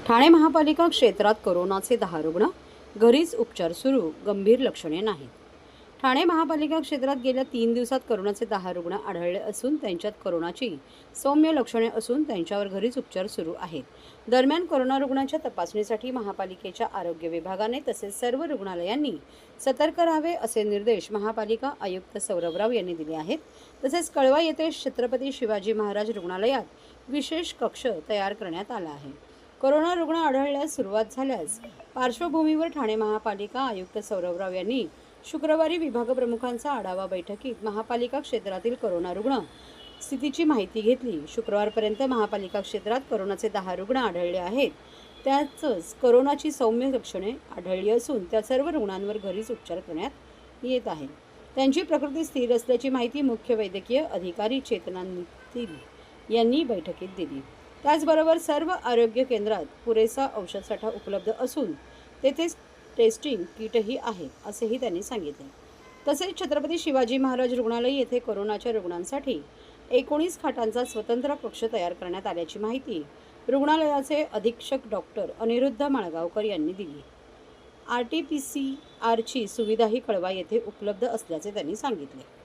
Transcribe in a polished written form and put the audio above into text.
ठाणे महापालिका क्षेत्रात कोरोनाचे 10 रुग्ण, घरीच उपचार सुरू, गंभीर लक्षणे नाहीत. ठाणे महापालिका क्षेत्रात गेल्या 3 दिवसात कोरोनाचे 10 रुग्ण आढळले असून त्यांच्यात कोरोनाची सौम्य लक्षणे असून त्यांच्यावर घरीच उपचार सुरू आहेत. दरम्यान कोरोना रुग्णांच्या तपासणीसाठी महापालिकेच्या आरोग्य विभागाने तसेच सर्व रुग्णालयांनी सतर्क राहावे असे निर्देश महापालिका आयुक्त सौरभराव यांनी दिले आहेत. तसेच कळवा येथे छत्रपती शिवाजी महाराज रुग्णालयात विशेष कक्ष तयार करण्यात आला आहे. कोरोना रुग्ण आढळल्यास सुरुवात झाल्यास पार्श्वभूमीवर ठाणे महापालिका आयुक्त सौरभराव यांनी शुक्रवारी विभागप्रमुखांचा आढावा बैठकीत महापालिका क्षेत्रातील कोरोना रुग्ण स्थितीची माहिती घेतली. शुक्रवारपर्यंत महापालिका क्षेत्रात कोरोनाचे 10 रुग्ण आढळले आहेत. त्यातच कोरोनाची सौम्य लक्षणे आढळली असून त्या सर्व रुग्णांवर घरीच उपचार करण्यात येत आहे. त्यांची प्रकृती स्थिर असल्याची माहिती मुख्य वैद्यकीय अधिकारी चेतना नितिन यांनी बैठकीत दिली. त्याचबरोबर सर्व आरोग्य केंद्रात पुरेसा औषधसाठा उपलब्ध असून तेथेच टेस्टिंग किटही आहे असेही त्यांनी सांगितले. तसेच छत्रपती शिवाजी महाराज रुग्णालय येथे कोरोनाच्या रुग्णांसाठी 19 खाटांचा स्वतंत्र कक्ष तयार करण्यात आल्याची माहिती रुग्णालयाचे अधीक्षक डॉक्टर अनिरुद्ध माळगावकर यांनी दिली. RT-PCR ची सुविधाही कळवा येथे उपलब्ध असल्याचे त्यांनी सांगितले.